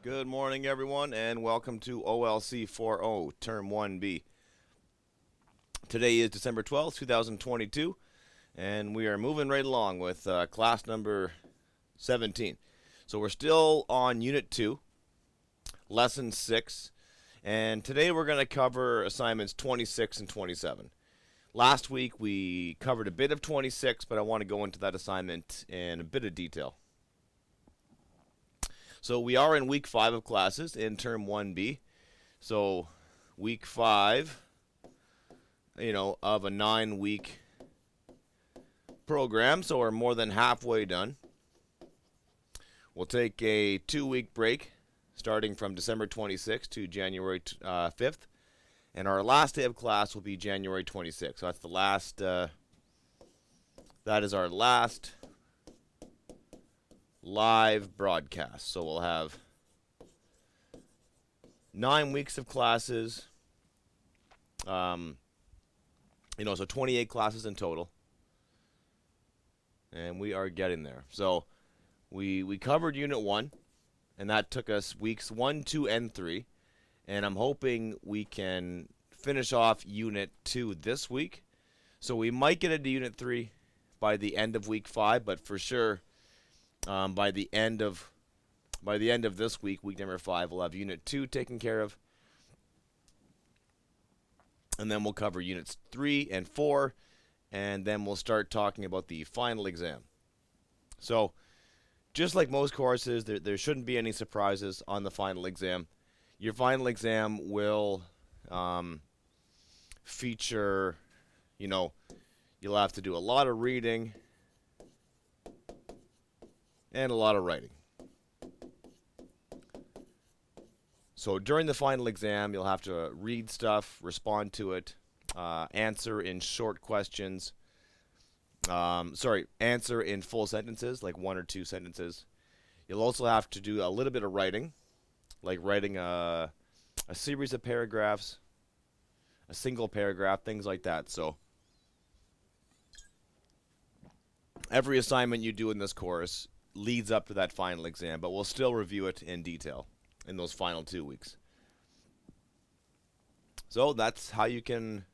Good morning, everyone, and welcome to OLC4O, Term 1B. Today is December 12th, 2022, and we are moving right along with class number 17. So we're still on Unit 2, Lesson 6, and today we're going to cover assignments 26 and 27. Last week we covered a bit of 26, but I want to go into that assignment in a bit of detail. So we are in week 5 of classes in term 1B. So week 5, of a 9-week program. So we're more than halfway done. We'll take a 2-week break starting from December 26th to January 5th. And our last day of class will be January 26th. So that's the last, that is our last live broadcast. So we'll have 9 weeks of classes, so 28 classes in total, and we are getting there. So we covered Unit 1, and that took us weeks 1, 2, and 3, and I'm hoping we can finish off Unit 2 this week. So we might get into Unit 3 by the end of week 5, but for sure by the end of this week, week number 5, we'll have Unit 2 taken care of. And then we'll cover Units 3 and 4. And then we'll start talking about the final exam. So, just like most courses, there shouldn't be any surprises on the final exam. Your final exam will feature, you'll have to do a lot of reading and a lot of writing. So during the final exam, you'll have to read stuff, respond to it, answer in short questions. Answer in full sentences, like 1 or 2 sentences. You'll also have to do a little bit of writing, like writing a series of paragraphs, a single paragraph, things like that. So every assignment you do in this course leads up to that final exam, but we'll still review it in detail in those final 2 weeks. So that's how you can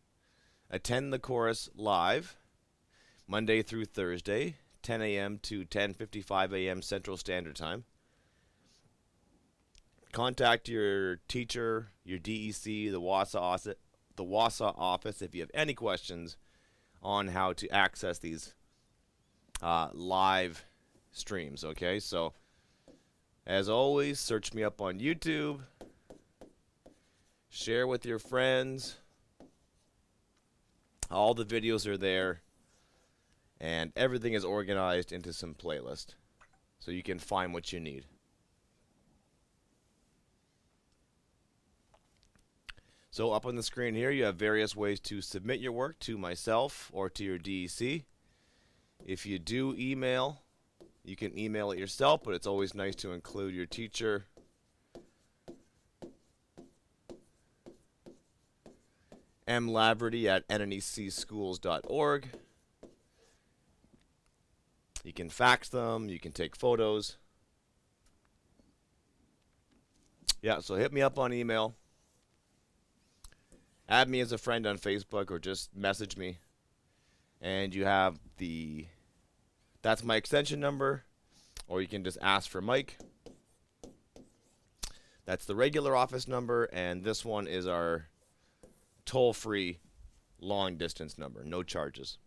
attend the course live, Monday through Thursday, 10 a.m. to 10:55 a.m. Central Standard Time. Contact your teacher, your DEC, the WASA office if you have any questions on how to access these live streams. Okay, so as always, search me up on YouTube, share with your friends. All the videos are there, and everything is organized into some playlist, so you can find what you need. So up on the screen here, you have various ways to submit your work to myself or to your DEC. If you do email, you can email it yourself, but it's always nice to include your teacher. Laverty@nnecschools.org. You can fax them, you can take photos. Yeah, so hit me up on email. Add me as a friend on Facebook or just message me. And you have that's my extension number, or you can just ask for Mike. That's the regular office number, and this one is our toll-free long-distance number, no charges.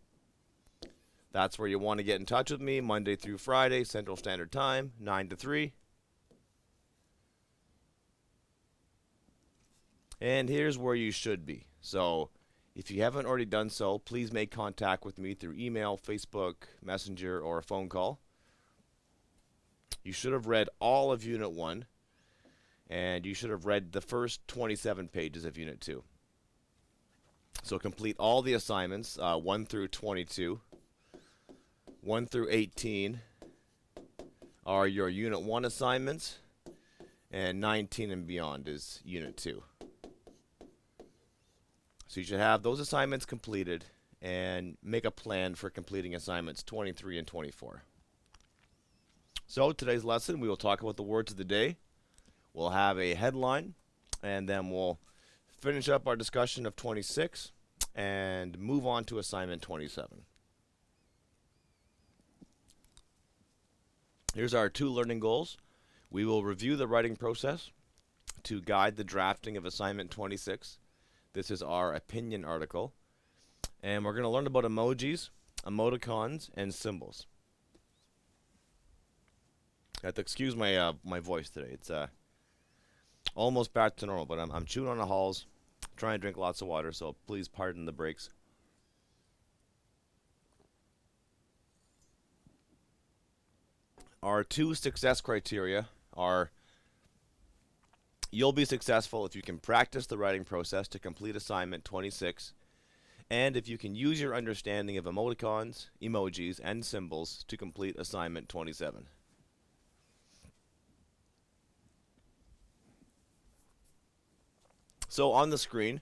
That's where you want to get in touch with me, Monday through Friday, Central Standard Time, 9 to 3. And here's where you should be. So if you haven't already done so, please make contact with me through email, Facebook, Messenger, or a phone call. You should have read all of Unit 1, and you should have read the first 27 pages of Unit 2. So complete all the assignments, 1 through 22. 1 through 18 are your Unit 1 assignments, and 19 and beyond is Unit 2. So you should have those assignments completed and make a plan for completing assignments 23 and 24. So today's lesson, we will talk about the words of the day. We'll have a headline, and then we'll finish up our discussion of 26 and move on to assignment 27. Here's our 2 learning goals. We will review the writing process to guide the drafting of assignment 26. This is our opinion article. And we're going to learn about emojis, emoticons, and symbols. I have to excuse my my voice today. It's almost back to normal, but I'm chewing on the halls, trying to drink lots of water, so please pardon the breaks. Our 2 success criteria are: you'll be successful if you can practice the writing process to complete assignment 26, and if you can use your understanding of emoticons, emojis, and symbols to complete assignment 27. So on the screen,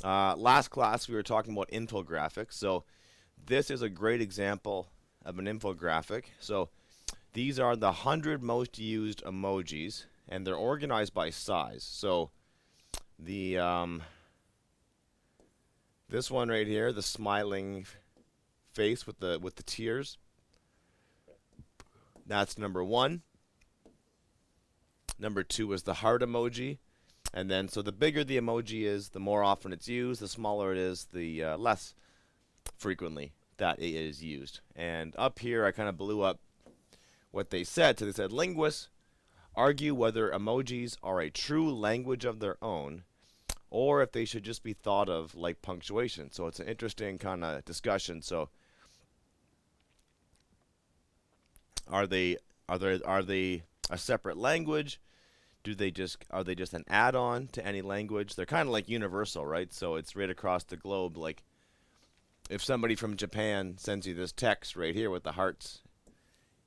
last class we were talking about infographics. So this is a great example of an infographic. So these are the 100 most used emojis, and they're organized by size. So the this one right here, the smiling face with the tears, that's number 1. Number 2 is the heart emoji. And then, so the bigger the emoji is, the more often it's used. The smaller it is, the less frequently that it is used. And up here, I kind of blew up what they said. So they said, linguists argue whether emojis are a true language of their own, or if they should just be thought of like punctuation. So it's an interesting kind of discussion. So are they a separate language? Are they just an add-on to any language? They're kind of like universal, right? So it's right across the globe. Like if somebody from Japan sends you this text right here with the hearts,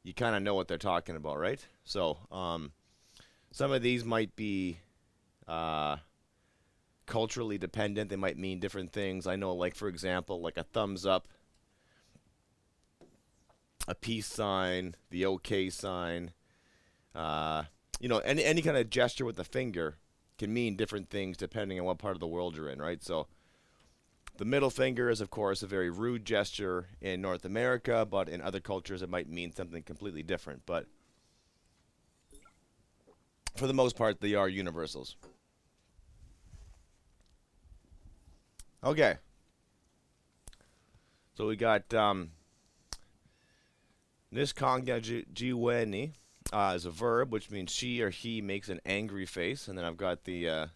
you kind of know what they're talking about, right? So some of these might be culturally dependent. They might mean different things. I know, like for example, like a thumbs up, a peace sign, the OK sign. You know, any kind of gesture with the finger can mean different things depending on what part of the world you're in, right? So the middle finger is, of course, a very rude gesture in North America, but in other cultures it might mean something completely different. But for the most part, they are universals. Okay. So we got Nishkangajiweni. Is a verb, which means she or he makes an angry face, and then I've got the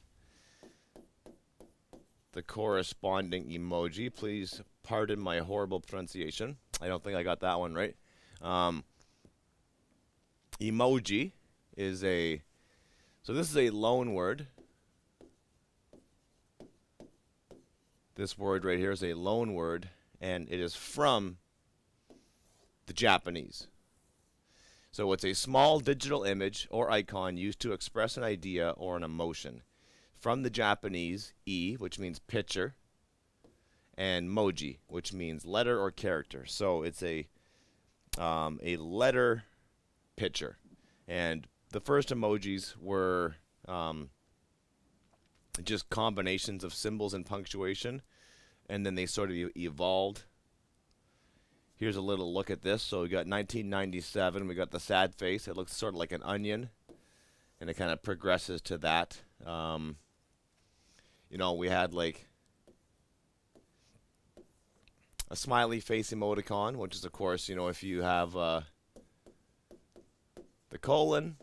corresponding emoji. Please pardon my horrible pronunciation. I don't think I got that one right. Emoji is so this is a loan word. This word right here is a loan word, and it is from the Japanese. So it's a small digital image or icon used to express an idea or an emotion. From the Japanese, e, which means picture, and moji, which means letter or character. So it's a letter picture. And the first emojis were just combinations of symbols and punctuation, and then they sort of evolved. Here's a little look at this. So we got 1997. We got the sad face. It looks sort of like an onion, and it kind of progresses to that. You know, we had like a smiley face emoticon, which is, of course, you know, if you have the colon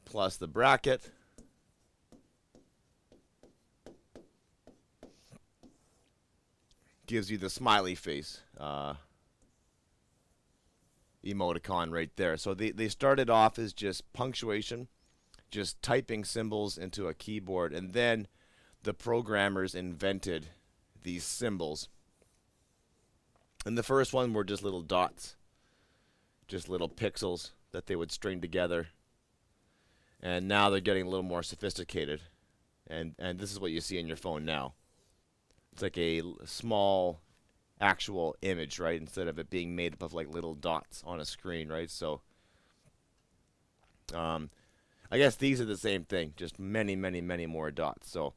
plus the bracket, gives you the smiley face emoticon right there. So they started off as just punctuation, just typing symbols into a keyboard, and then the programmers invented these symbols. And the first one were just little dots, just little pixels that they would string together. And now they're getting a little more sophisticated. And this is what you see in your phone now. It's like a small actual image, right? Instead of it being made up of like little dots on a screen, right? So I guess these are the same thing, just many, many, many more dots. So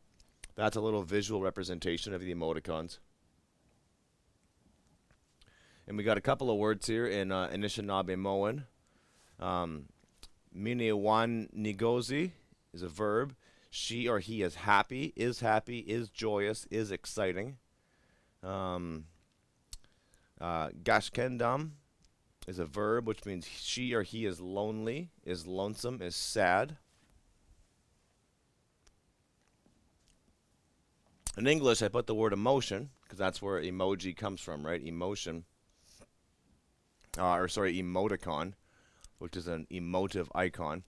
that's a little visual representation of the emoticons. And we got a couple of words here in Anishinaabe-Moan. Miniwan Nigozi is a verb. She or he is happy, is joyous, is exciting. Gashkendam is a verb, which means she or he is lonely, is lonesome, is sad. In English, I put the word emotion, because that's where emoji comes from, right? Emotion. Emoticon, which is an emotive icon.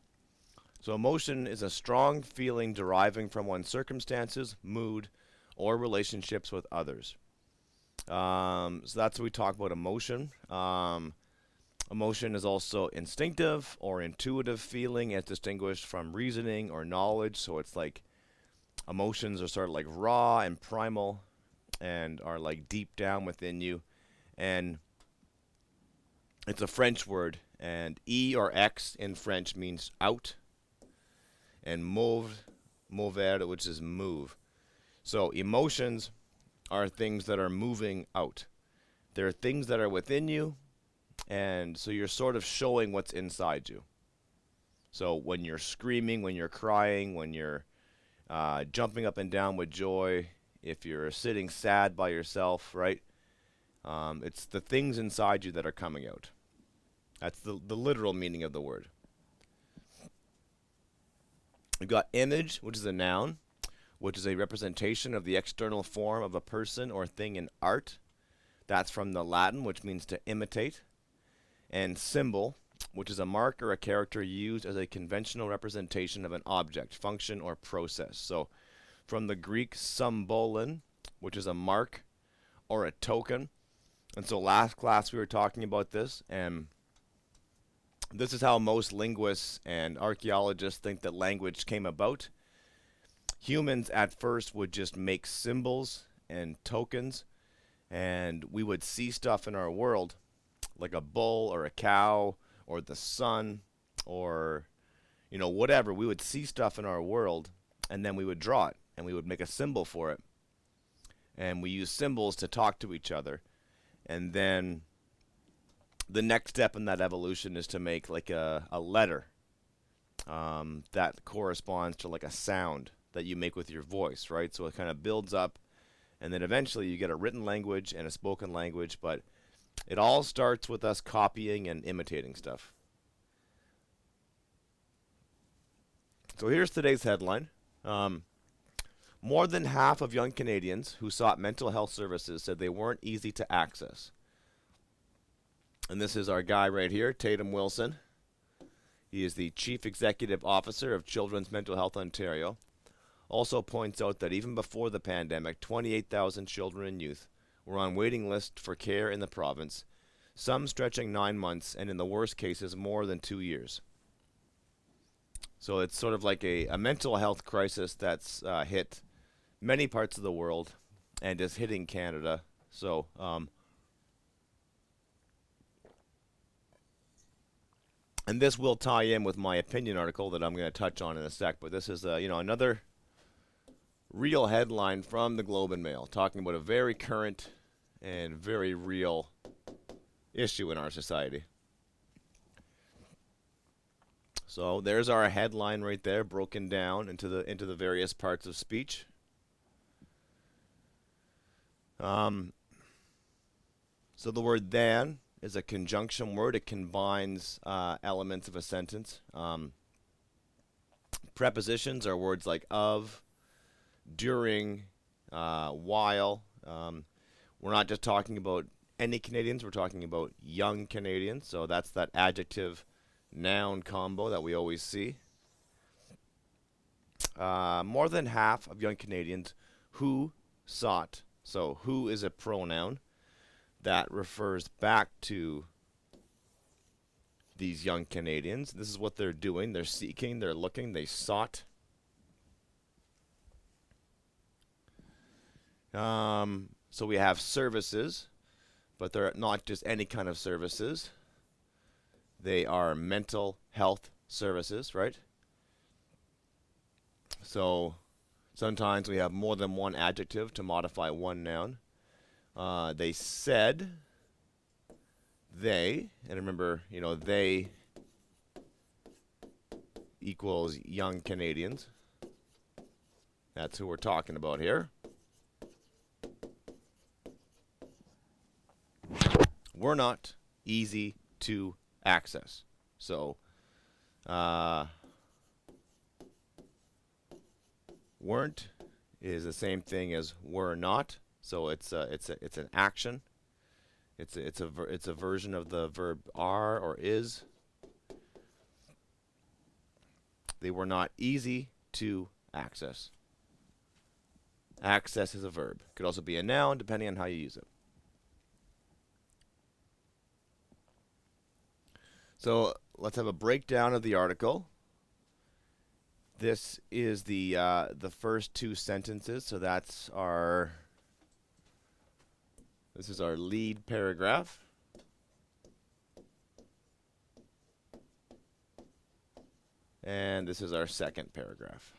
So emotion is a strong feeling deriving from one's circumstances, mood, or relationships with others. So that's what we talk about emotion. Emotion is also instinctive or intuitive feeling as distinguished from reasoning or knowledge. So it's like emotions are sort of like raw and primal and are like deep down within you. And it's a French word. And E or X in French means out. And mover, which is move. So emotions are things that are moving out. There are things that are within you, and so you're sort of showing what's inside you. So when you're screaming, when you're crying, when you're jumping up and down with joy, if you're sitting sad by yourself, right? It's the things inside you that are coming out. That's the literal meaning of the word. We've got image, which is a noun, which is a representation of the external form of a person or thing in art. That's from the Latin, which means to imitate. And symbol, which is a mark or a character used as a conventional representation of an object, function, or process. So from the Greek symbolon, which is a mark or a token. And so last class we were talking about this, and this is how most linguists and archaeologists think that language came about. Humans at first would just make symbols and tokens, and we would see stuff in our world, like a bull or a cow or the sun or, whatever. We would see stuff in our world, and then we would draw it, and we would make a symbol for it. And we use symbols to talk to each other. And then the next step in that evolution is to make like a letter that corresponds to like a sound that you make with your voice, right? So it kind of builds up, and then eventually you get a written language and a spoken language, but it all starts with us copying and imitating stuff. So here's today's headline. More than half of young Canadians who sought mental health services said they weren't easy to access. And this is our guy right here, Tatum Wilson. He is the Chief Executive Officer of Children's Mental Health Ontario. Also points out that even before the pandemic, 28,000 children and youth were on waiting lists for care in the province, some stretching 9 months, and in the worst cases, more than 2 years. So it's sort of like a mental health crisis that's hit many parts of the world and is hitting Canada. So, and this will tie in with my opinion article that I'm going to touch on in a sec. But this is, another real headline from the Globe and Mail talking about a very current and very real issue in our society. So there's our headline right there, broken down into the various parts of speech. So the word "than" is a conjunction word. It combines elements of a sentence. Prepositions are words like of, during, while. We're not just talking about any Canadians. We're talking about young Canadians. So that's that adjective noun combo that we always see. More than half of young Canadians who sought. So who is a pronoun that refers back to these young Canadians. This is what they're doing. They're seeking, they're looking, they sought. So we have services, but they're not just any kind of services. They are mental health services, right? So sometimes we have more than one adjective to modify one noun. They said, they, and remember, they equals young Canadians. That's who we're talking about here. Were not easy to access. So, weren't is the same thing as were not. So it's an action. It's a version of the verb are or is. They were not easy to access. Access is a verb. Could also be a noun depending on how you use it. So let's have a breakdown of the article. This is the first two sentences. So this is our lead paragraph. And this is our second paragraph.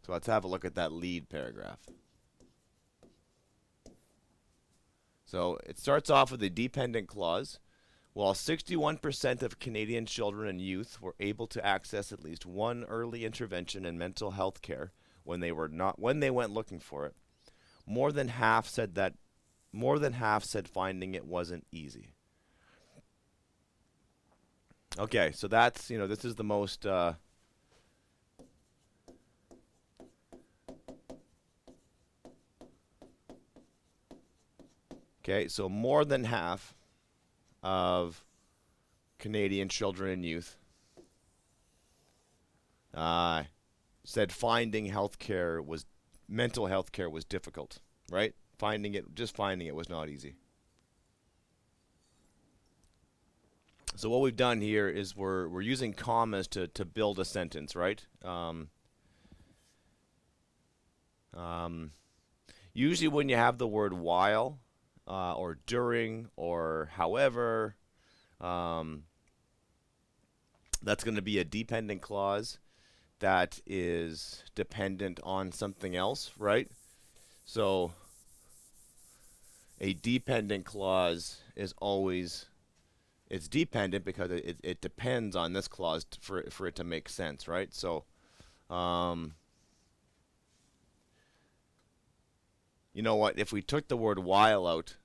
So let's have a look at that lead paragraph. So it starts off with a dependent clause. While 61% of Canadian children and youth were able to access at least one early intervention in mental health care when they went looking for it, more than half said finding it wasn't easy. Okay, so that's, this is the most okay, so more than half of Canadian children and youth said finding mental health care was difficult, right? Just finding it was not easy. So what we've done here is we're using commas to build a sentence, right? Usually when you have the word while, or during, or however, that's going to be a dependent clause that is dependent on something else, right? So a dependent clause is always, it's dependent because it depends on this clause for it to make sense, right? So, you know what? If we took the word while out,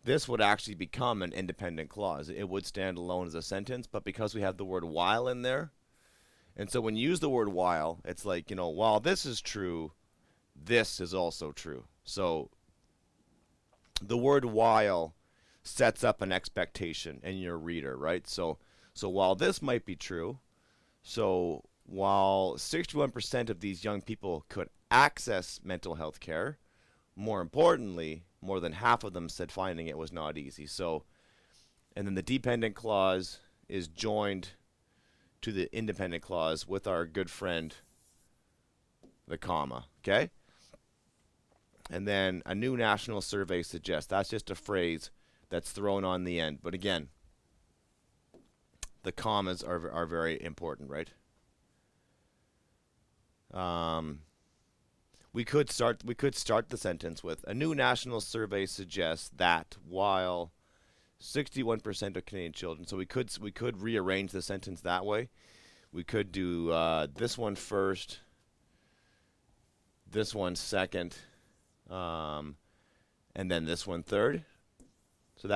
this would actually become an independent clause. It would stand alone as a sentence, but because we have the word while in there, and so when you use the word while, it's like, while this is true, this is also true. So the word while sets up an expectation in your reader, right? So while this might be true, so while 61% of these young people could access mental health care, more importantly, more than half of them said finding it was not easy. So, and then the dependent clause is joined to the independent clause with our good friend, the comma, okay? And then a new national survey suggests, that's just a phrase that's thrown on the end. But again, the commas are very important, right? We could start the sentence with a new national survey suggests that while 61% of Canadian children, so we could rearrange the sentence that way. We could do this one first, this one second, and then this one third. So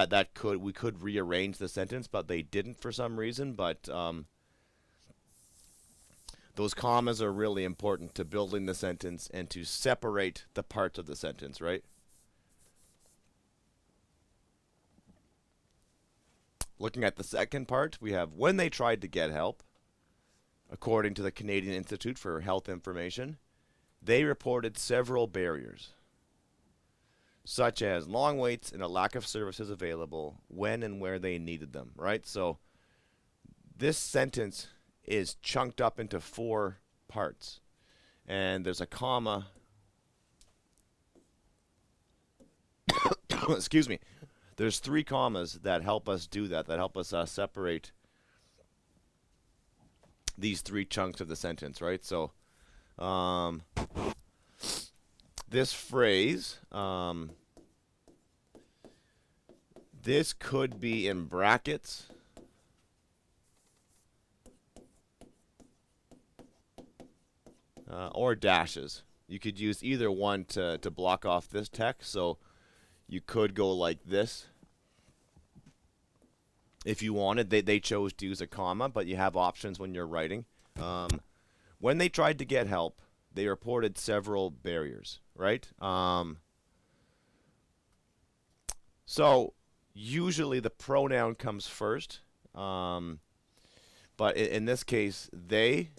we could rearrange the sentence, but they didn't for some reason. But those commas are really important to building the sentence and to separate the parts of the sentence, right? Looking at the second part, we have when they tried to get help, according to the Canadian Institute for Health Information, they reported several barriers, such as long waits and a lack of services available when and where they needed them, right? So this sentence is chunked up into 4 parts, and there's a comma excuse me, there's 3 commas that help us do that, that help us separate these 3 chunks of the sentence, right? So this phrase, this could be in brackets, or dashes. You could use either one to block off this text. So you could go like this if you wanted. They chose to use a comma, but you have options when you're writing. When they tried to get help, they reported several barriers, right? So usually the pronoun comes first, but in this case, they,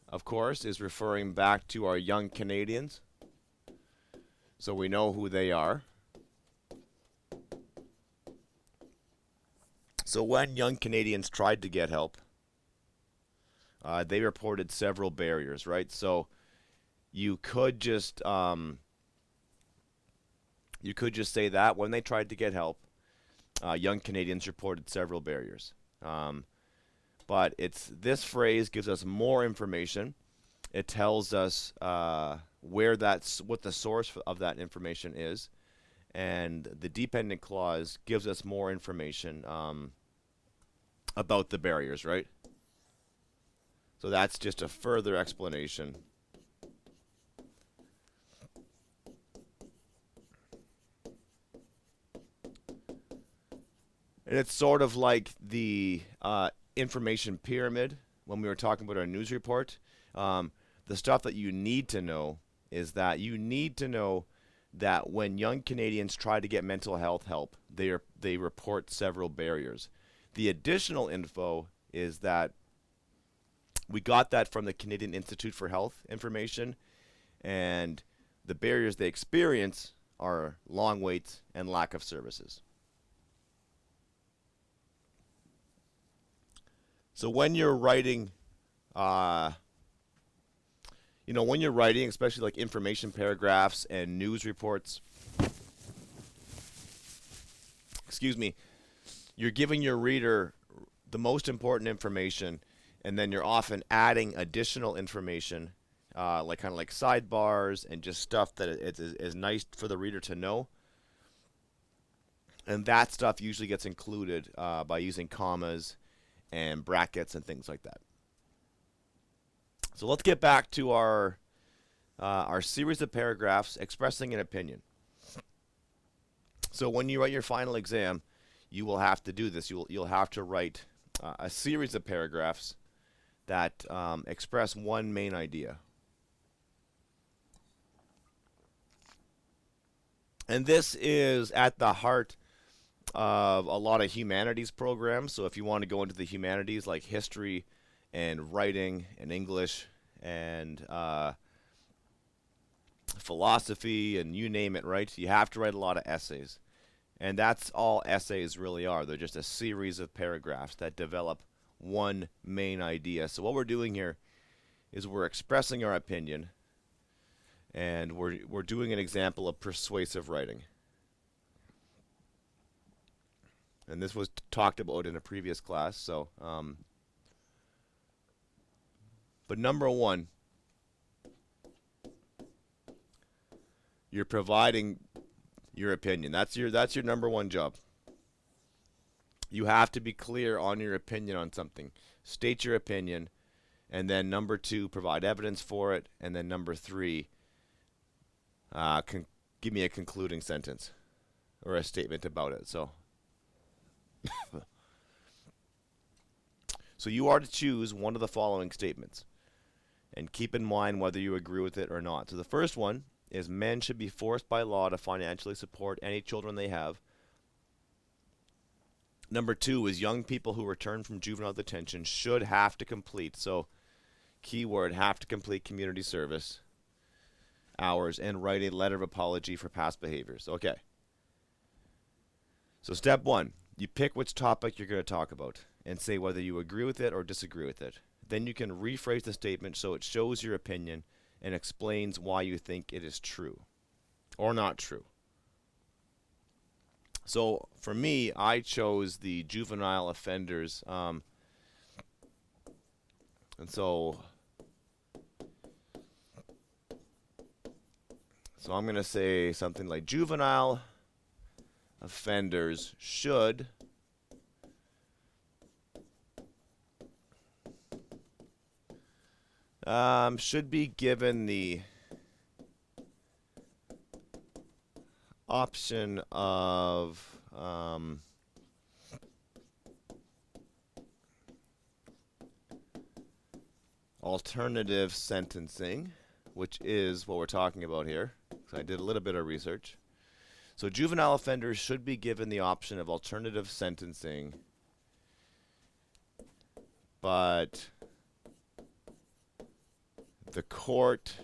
of course, is referring back to our young Canadians. So we know who they are. So when young Canadians tried to get help, they reported several barriers, right? So you could just say that when they tried to get help, young Canadians reported several barriers. But this phrase gives us more information. It tells us what the source of that information is, and the dependent clause gives us more information about the barriers, right? So that's just a further explanation. And it's sort of like the information pyramid when we were talking about our news report. The stuff that you need to know is that you need to know that when young Canadians try to get mental health help, they report several barriers. The additional info is that we got that from the Canadian Institute for Health information, and the barriers they experience are long waits and lack of services. So when you're writing, when you're writing, especially like information paragraphs and news reports, you're giving your reader the most important information, and then you're often adding additional information, like sidebars and just stuff that is nice for the reader to know. And that stuff usually gets included by using commas and brackets and things like that. So let's get back to our series of paragraphs expressing an opinion. So when you write your final exam, you will have to do this. You'll have to write a series of paragraphs that express one main idea. And this is at the heart of a lot of humanities programs. So if you want to go into the humanities like history and writing and English and philosophy and you name it, right? You have to write a lot of essays. And that's all essays really are. They're just a series of paragraphs that develop one main idea. So what we're doing here is we're expressing our opinion, and we're doing an example of persuasive writing. And this was talked about in a previous class. So, but number one, you're providing your opinion. That's your number one job. You have to be clear on your opinion on something. State your opinion, and then number two, provide evidence for it, and then number three, give me a concluding sentence or a statement about it. So you are to choose one of the following statements, and keep in mind whether you agree with it or not. So the first one is men should be forced by law to financially support any children they have. Number two is young people who return from juvenile detention should have to complete, so keyword, have to complete community service hours and write a letter of apology for past behaviors. Okay. So step one, you pick which topic you're going to talk about and say whether you agree with it or disagree with it. Then you can rephrase the statement so it shows your opinion and explains why you think it is true or not true. So for me, I chose the juvenile offenders, and so I'm going to say something like juvenile offenders should be given the option of alternative sentencing, which is what we're talking about here. So I did a little bit of research. So juvenile offenders should be given the option of alternative sentencing, but the court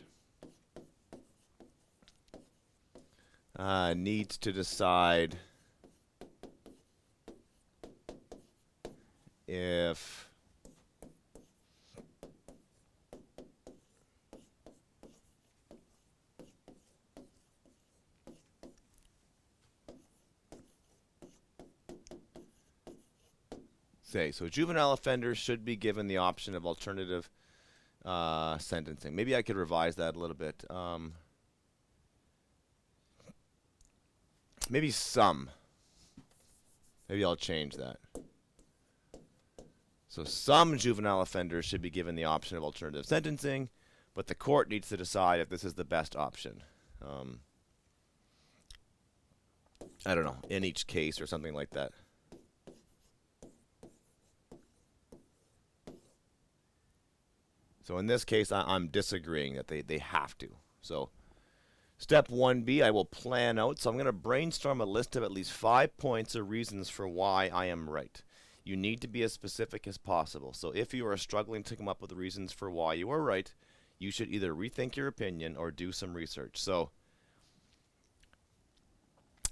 needs to decide if so juvenile offenders should be given the option of alternative sentencing. Maybe I could revise that a little bit. Maybe some. Maybe I'll change that. So some juvenile offenders should be given the option of alternative sentencing, but the court needs to decide if this is the best option. I don't know, in each case or something like that. So in this case, I'm disagreeing that they have to. So step 1B, I will plan out. So I'm going to brainstorm a list of at least 5 points or reasons for why I am right. You need to be as specific as possible. So if you are struggling to come up with reasons for why you are right, you should either rethink your opinion or do some research. So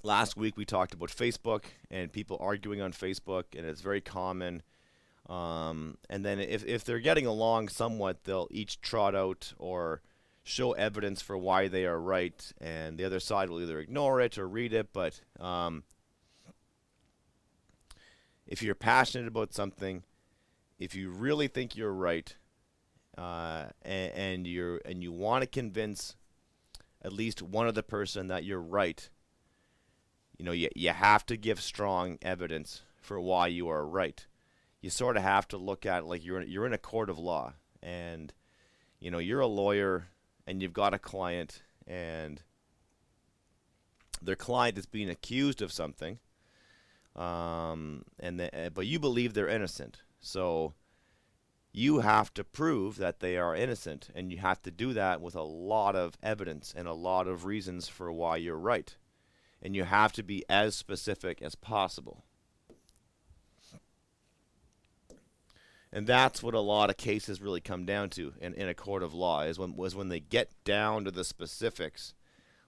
last week we talked about Facebook and people arguing on Facebook, and it's very common. And then if they're getting along somewhat, they'll each trot out or show evidence for why they are right, and the other side will either ignore it or read it. But if you're passionate about something, if you really think you're right, and you want to convince at least one other person that you're right, you have to give strong evidence for why you are right. You sort of have to look at it like you're in a court of law, and you're a lawyer and you've got a client, and their client is being accused of something, but you believe they're innocent. So you have to prove that they are innocent, and you have to do that with a lot of evidence and a lot of reasons for why you're right. And you have to be as specific as possible. And that's what a lot of cases really come down to in a court of law, is when they get down to the specifics,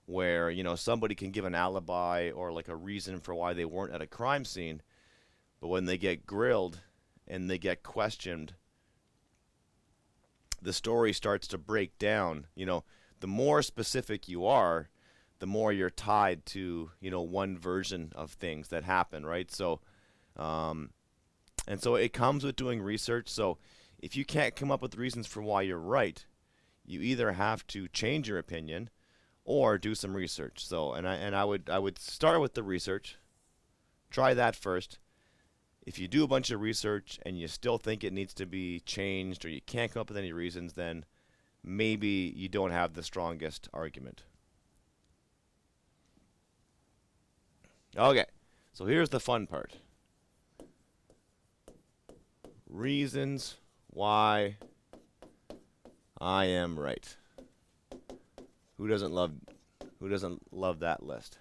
where somebody can give an alibi or like a reason for why they weren't at a crime scene, but when they get grilled and they get questioned, the story starts to break down. The more specific you are, the more you're tied to one version of things that happen, right? So and so it comes with doing research. So if you can't come up with reasons for why you're right, you either have to change your opinion or do some research. So I would start with the research. Try that first. If you do a bunch of research and you still think it needs to be changed, or you can't come up with any reasons, then maybe you don't have the strongest argument. Okay, so here's the fun part. Reasons why I am right. Who doesn't love that list?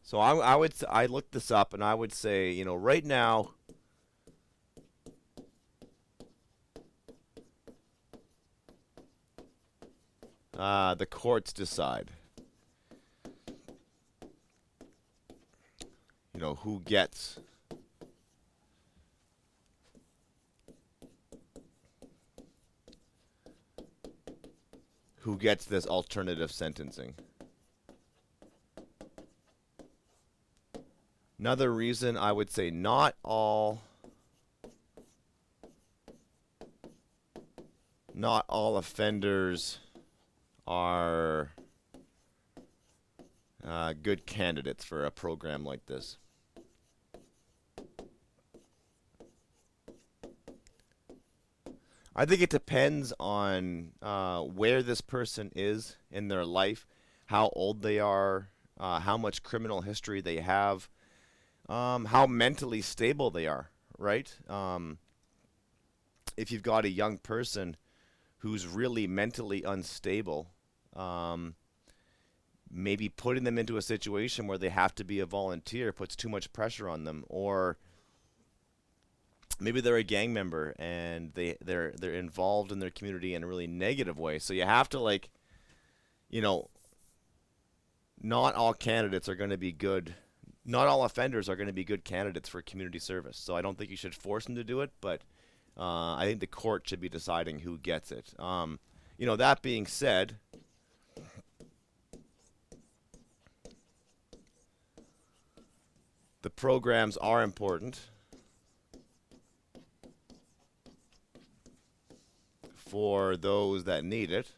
So I looked this up, and I would say, right now, the courts decide. Who gets this alternative sentencing. Another reason I would say not all offenders are good candidates for a program like this. I think it depends on where this person is in their life, how old they are, how much criminal history they have, how mentally stable they are, right? If you've got a young person who's really mentally unstable, maybe putting them into a situation where they have to be a volunteer puts too much pressure on them, or maybe they're a gang member and they're involved in their community in a really negative way. So you have to, like, you know, not all candidates are going to be good. Not all offenders are going to be good candidates for community service. So I don't think you should force them to do it, but I think the court should be deciding who gets it. That being said, the programs are important for those that need it.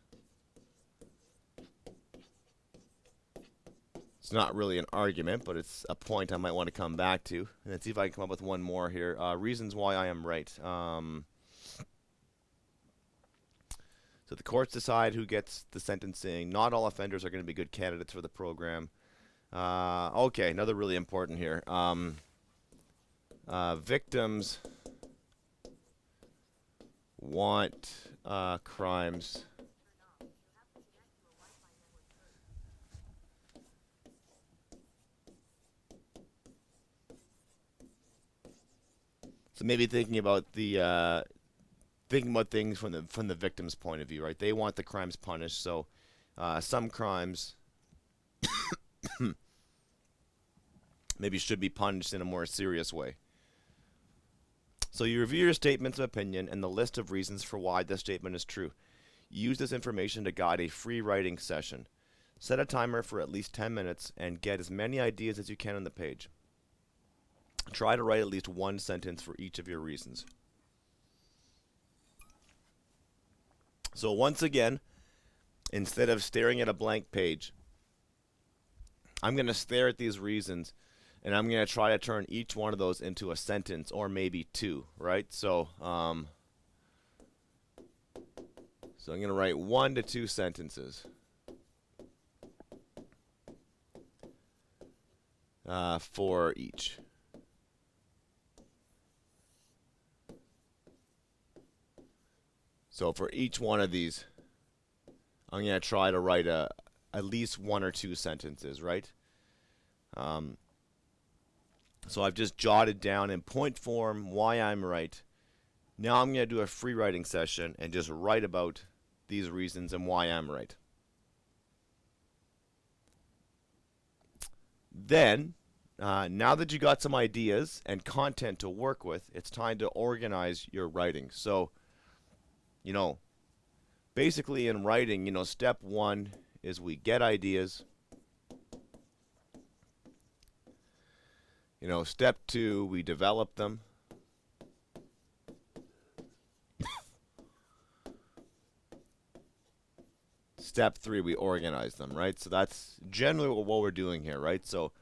It's not really an argument, but it's a point I might want to come back to. And let's see if I can come up with one more here. Reasons why I am right. So the courts decide who gets the sentencing. Not all offenders are going to be good candidates for the program. Okay, another really important here. Victims want crimes. So maybe thinking about things from the victim's point of view, right? They want the crimes punished. So some crimes maybe should be punished in a more serious way. So you review your statements of opinion and the list of reasons for why this statement is true. Use this information to guide a free writing session. Set a timer for at least 10 minutes and get as many ideas as you can on the page. Try to write at least one sentence for each of your reasons. So once again, instead of staring at a blank page, I'm going to stare at these reasons, and I'm going to try to turn each one of those into a sentence or maybe two, right? So, I'm going to write 1 to 2 sentences for each. So for each one of these, I'm going to try to write at least 1 or 2 sentences, right? So I've just jotted down in point form why I'm right. Now I'm going to do a free writing session and just write about these reasons and why I'm right. Then, now that you got some ideas and content to work with, it's time to organize your writing. So, basically in writing, step 1 is we get ideas. Step 2, we develop them. Step 3, we organize them, right? So that's generally what we're doing here, right? So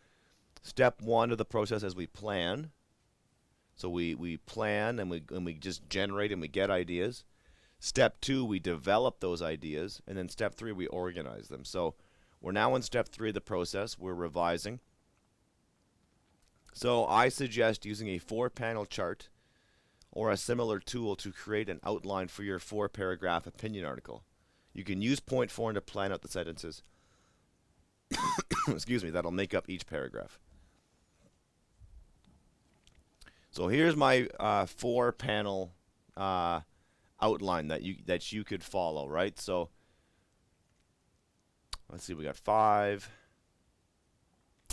step 1 of the process is we plan. So we plan and we just generate and we get ideas. Step 2, we develop those ideas. And then step 3, we organize them. So we're now in step 3 of the process. We're revising. So I suggest using a 4-panel chart or a similar tool to create an outline for your 4-paragraph opinion article. You can use point form to plan out the sentences. Excuse me, that'll make up each paragraph. So here's my 4-panel outline that you could follow, right? So let's see, we got 5.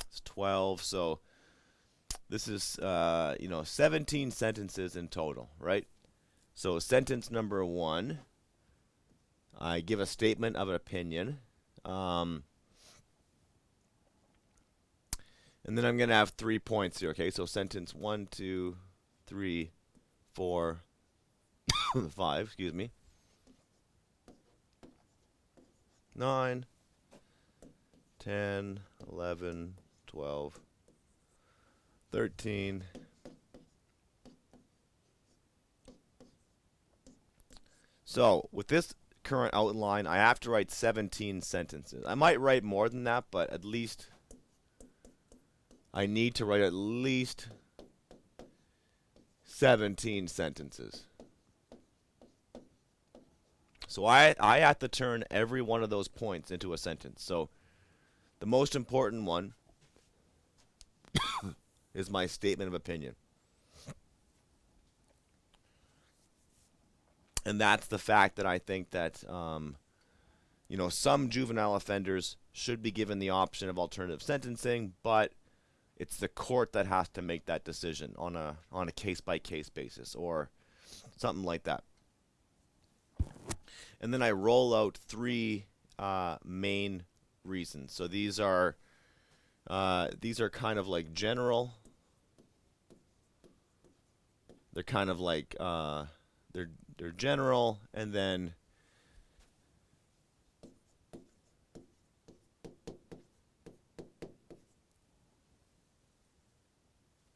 It's 12. So this is 17 sentences in total, right? So sentence number 1, I give a statement of an opinion. And then I'm going to have 3 points here, okay? So sentence 1, 2, 3, 4, 5, excuse me. 9, 10, 11, 12, 13. So with this current outline, I have to write 17 sentences. I might write more than that, but at least I need to write at least 17 sentences. So I have to turn every one of those points into a sentence. So the most important one is my statement of opinion. And that's the fact that I think that, some juvenile offenders should be given the option of alternative sentencing, but it's the court that has to make that decision on a case-by-case basis or something like that. And then I roll out 3 main reasons. So these are kind of like general. They're kind of like they're general, and then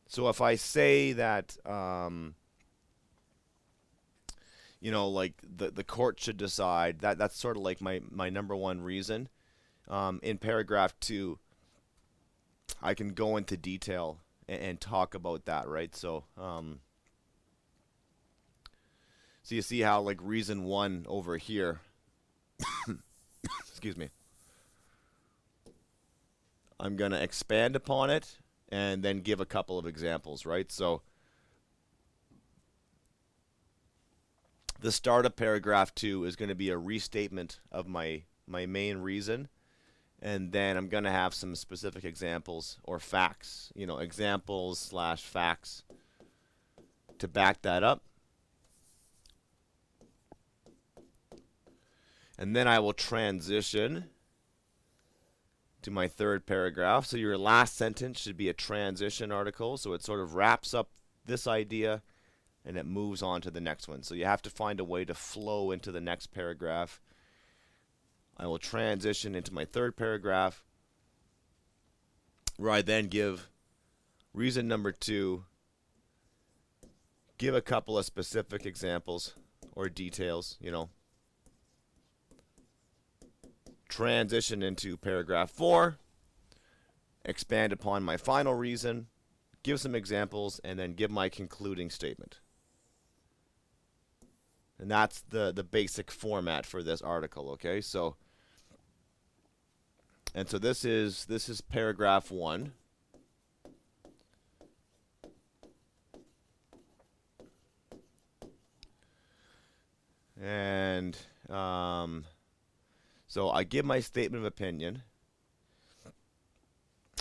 so if I say that like the court should decide, that's sort of like my number one reason. In paragraph 2, I can go into detail and talk about that, right? So you see how like reason 1 over here, excuse me, I'm going to expand upon it and then give a couple of examples, right? So the start of paragraph 2 is going to be a restatement of my main reason, and then I'm going to have some specific examples or facts, examples / facts to back that up. And then I will transition to my 3rd paragraph. So your last sentence should be a transition article. So it sort of wraps up this idea and it moves on to the next one. So you have to find a way to flow into the next paragraph. I will transition into my 3rd paragraph, where I then give reason number 2, give a couple of specific examples or details, transition into paragraph 4, expand upon my final reason, give some examples, and then give my concluding statement. And that's the basic format for this article, okay? So this is paragraph 1. And so I give my statement of opinion,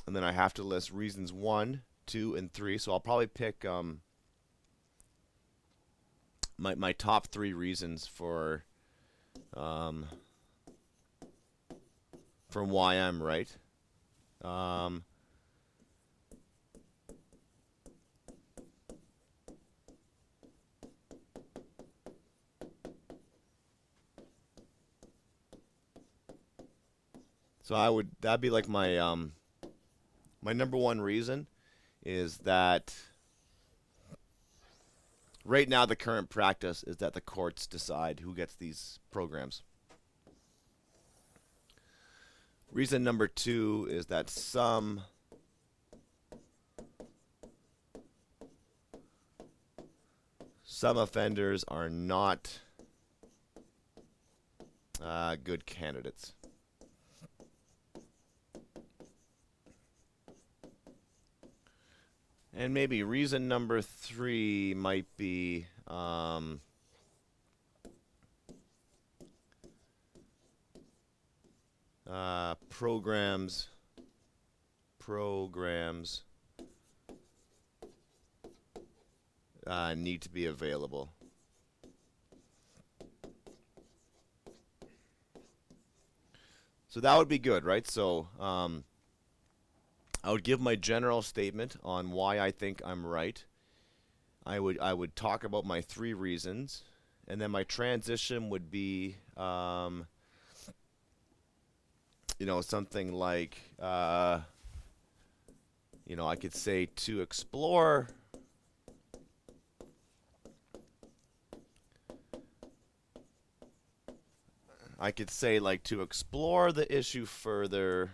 and then I have to list reasons 1, 2, and 3. So I'll probably pick my top 3 reasons for why I'm right. So that'd be like my my number 1 reason is that right now the current practice is that the courts decide who gets these programs. Reason number 2 is that some offenders are not good candidates. And maybe reason number 3 might be programs need to be available. So that would be good, right? So I would give my general statement on why I think I'm right. I would talk about my 3 reasons, and then my transition would be, something like, I could say to explore. I could say like to explore the issue further.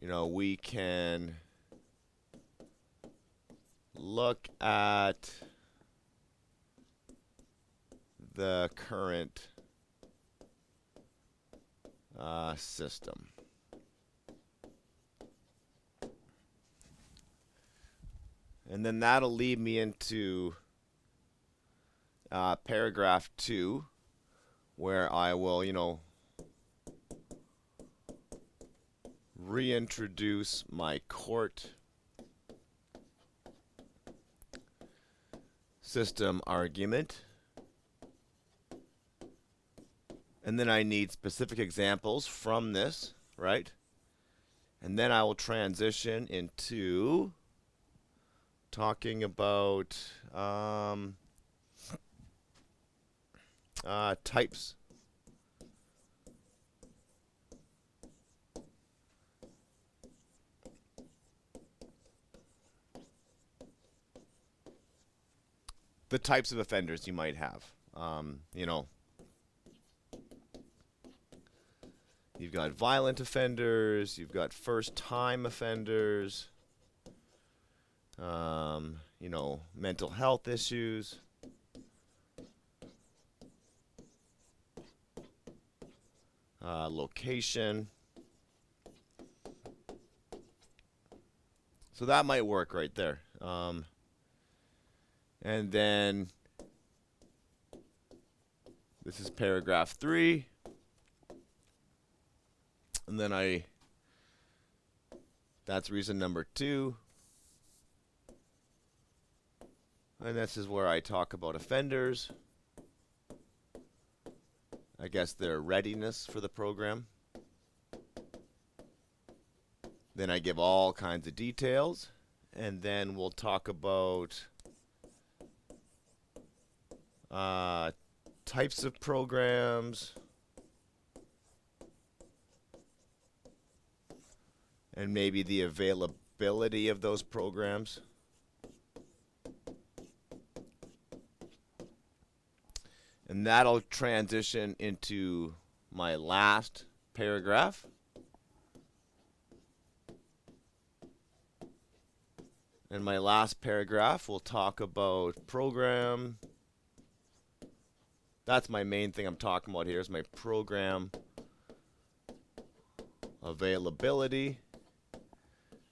We can look at the current system. And then that'll lead me into paragraph 2, where I will, reintroduce my court system argument. And then I need specific examples from this, right? And then I will transition into talking about types. The types of offenders you might have. You've got violent offenders, you've got first-time offenders, mental health issues. Location. So that might work right there. And then this is paragraph 3. And then that's reason number 2. And this is where I talk about offenders. I guess their readiness for the program. Then I give all kinds of details. And then we'll talk about types of programs. And maybe the availability of those programs. And that'll transition into my last paragraph. And my last paragraph will talk about program. That's my main thing I'm talking about here is my program availability.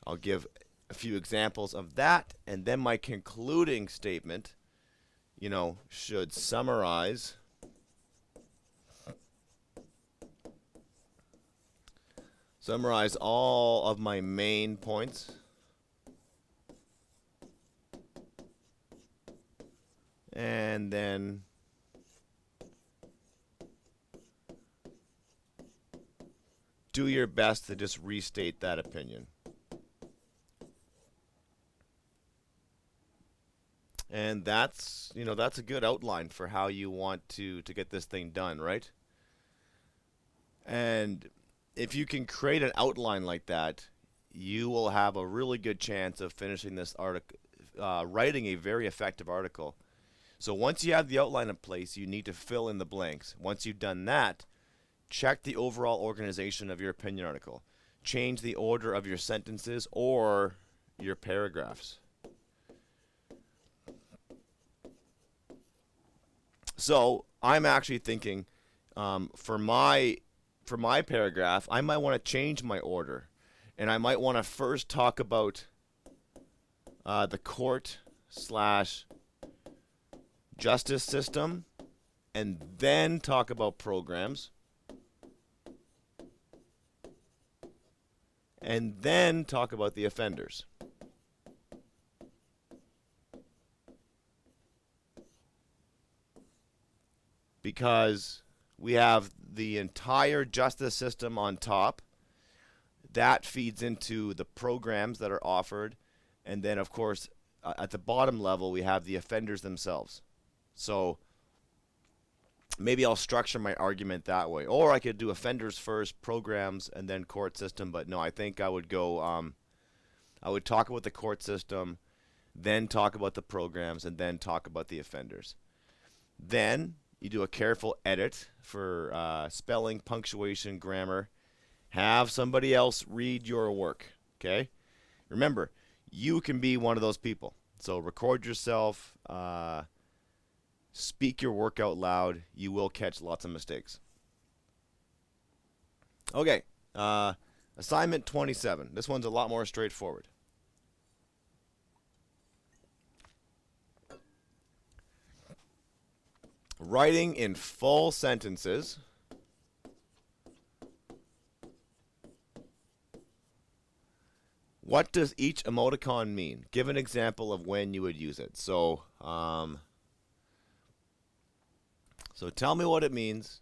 I'll give a few examples of that, and then my concluding statement, should summarize all of my main points. And then do your best to just restate that opinion. And that's a good outline for how you want to get this thing done, right? And if you can create an outline like that, you will have a really good chance of finishing this article, writing a very effective article. So once you have the outline in place, you need to fill in the blanks. Once you've done that, check the overall organization of your opinion article. Change the order of your sentences or your paragraphs. So I'm actually thinking for my paragraph, I might want to change my order. And I might want to first talk about the court/justice system, and then talk about programs, and then talk about the offenders. Because we have the entire justice system on top, that feeds into the programs that are offered. And then, of course, at the bottom level, we have the offenders themselves. So maybe I'll structure my argument that way. Or I could do offenders first, programs, and then court system. But no, I think I would go, I would talk about the court system, then talk about the programs, and then talk about the offenders. Then you do a careful edit for spelling, punctuation, grammar. Have somebody else read your work, okay? Remember, you can be one of those people. So record yourself, speak your work out loud. You will catch lots of mistakes. Okay, assignment 27. This one's a lot more straightforward. Writing in full sentences. What does each emoticon mean? Give an example of when you would use it. So tell me what it means,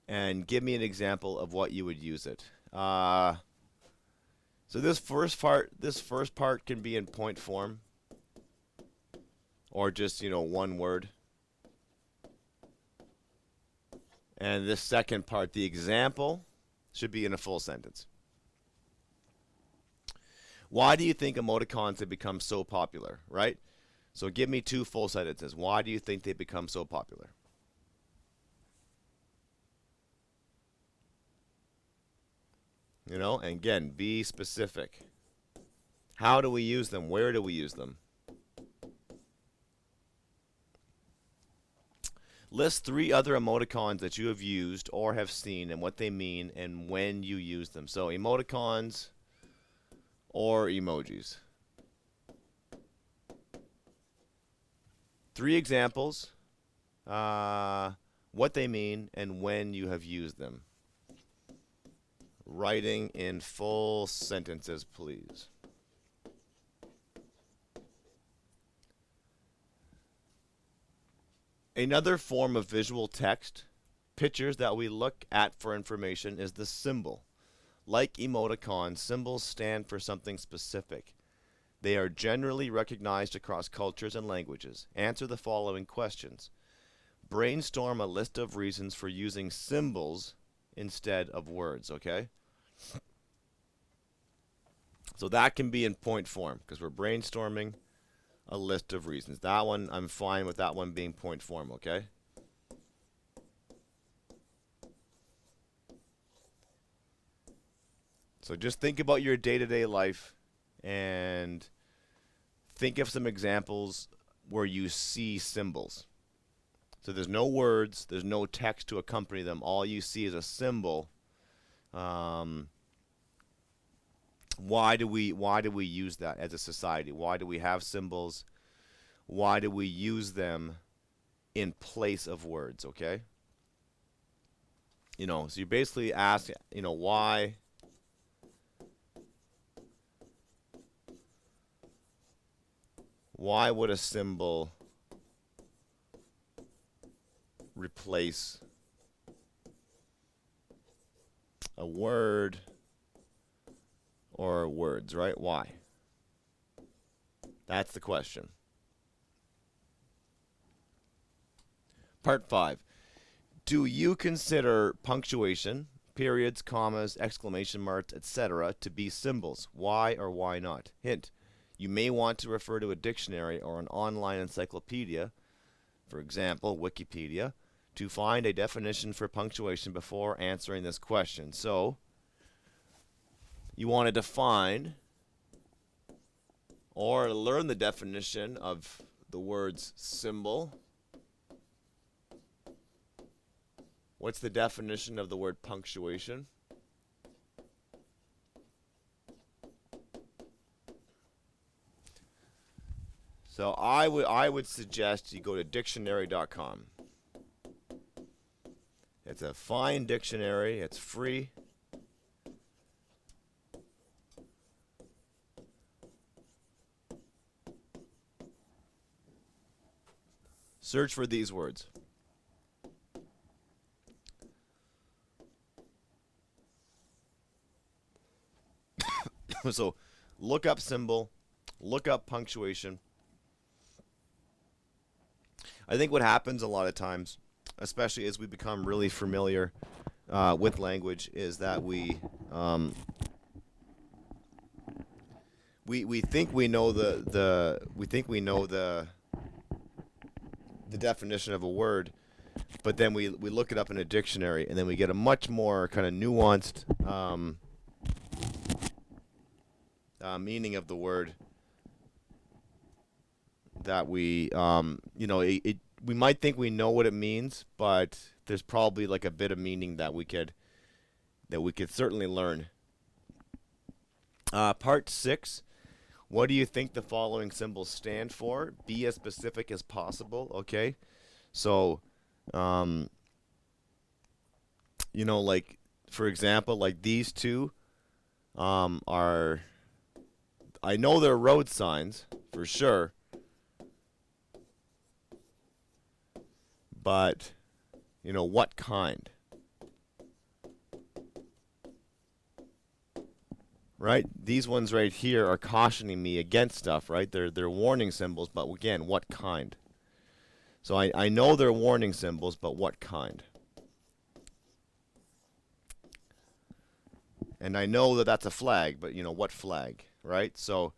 and give me an example of what you would use it. So this first part can be in point form, or just one word. And this second part, the example, should be in a full sentence. Why do you think emoticons have become so popular, right? So give me 2 full sentences. Why do you think they become so popular? And again, be specific. How do we use them? Where do we use them? List 3 other emoticons that you have used or have seen and what they mean and when you use them. So emoticons or emojis. 3 examples, what they mean, and when you have used them. Writing in full sentences, please. Another form of visual text, pictures that we look at for information, is the symbol. Like emoticons, symbols stand for something specific. They are generally recognized across cultures and languages. Answer the following questions. Brainstorm a list of reasons for using symbols instead of words, okay? So that can be in point form because we're brainstorming a list of reasons. That one, I'm fine with that one being point form, okay? So just think about your day-to-day life and think of some examples where you see symbols. So there's no words, there's no text to accompany them. All you see is a symbol. Why do we use that as a society? Why do we have symbols? Why do we use them in place of words, okay? So you basically ask, why would a symbol replace a word or words, right? Why? That's the question. Part 5. Do you consider punctuation, periods, commas, exclamation marks, etc. to be symbols? Why or why not? Hint. You may want to refer to a dictionary or an online encyclopedia, for example, Wikipedia, to find a definition for punctuation before answering this question. So, you want to define or learn the definition of the words symbol. What's the definition of the word punctuation? So I would suggest you go to dictionary.com. It's a fine dictionary. It's free. Search for these words. So look up symbol, look up punctuation. I think what happens a lot of times, especially as we become really familiar with language, is that we think we know the definition of a word, but then we look it up in a dictionary, and then we get a much more kind of nuanced meaning of the word that we we might think we know what it means, but there's probably like a bit of meaning that we could certainly learn. Part 6. What do you think the following symbols stand for? Be as specific as possible. Okay, so like for example, like these two are, I know they're road signs for sure, but what kind? Right? These ones right here are cautioning me against stuff, right? They're warning symbols, but again, what kind? So I know they're warning symbols, but what kind? And I know that that's a flag, but what flag, right? So,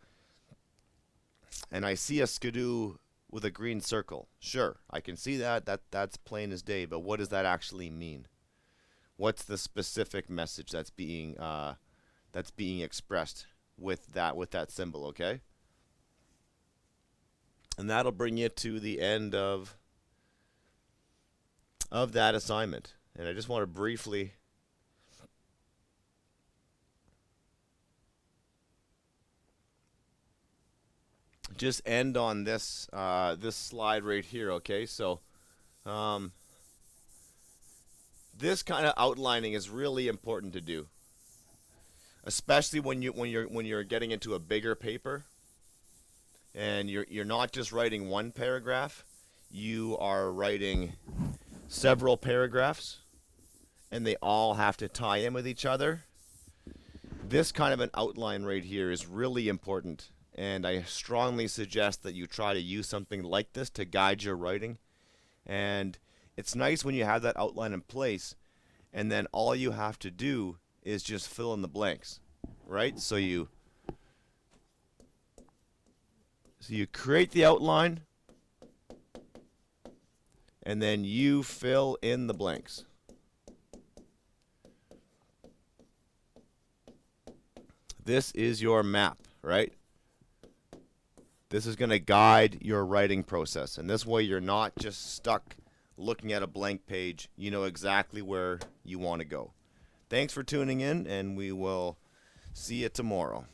and I see a skidoo with a green circle. Sure, I can see that. That's plain as day, but what does that actually mean? What's the specific message that's being expressed with that symbol, okay? And that'll bring you to the end of that assignment. And I just want to briefly just end on this this slide right here, okay? So this kind of outlining is really important to do, especially when you're getting into a bigger paper and you're not just writing one paragraph, you are writing several paragraphs and they all have to tie in with each other. This kind of an outline right here is really important, and I strongly suggest that you try to use something like this to guide your writing. And it's nice when you have that outline in place, and then all you have to do is just fill in the blanks, right? So you create the outline, and then you fill in the blanks. This is your map, right? This is going to guide your writing process, and this way you're not just stuck looking at a blank page. You know exactly where you want to go. Thanks for tuning in, and we will see you tomorrow.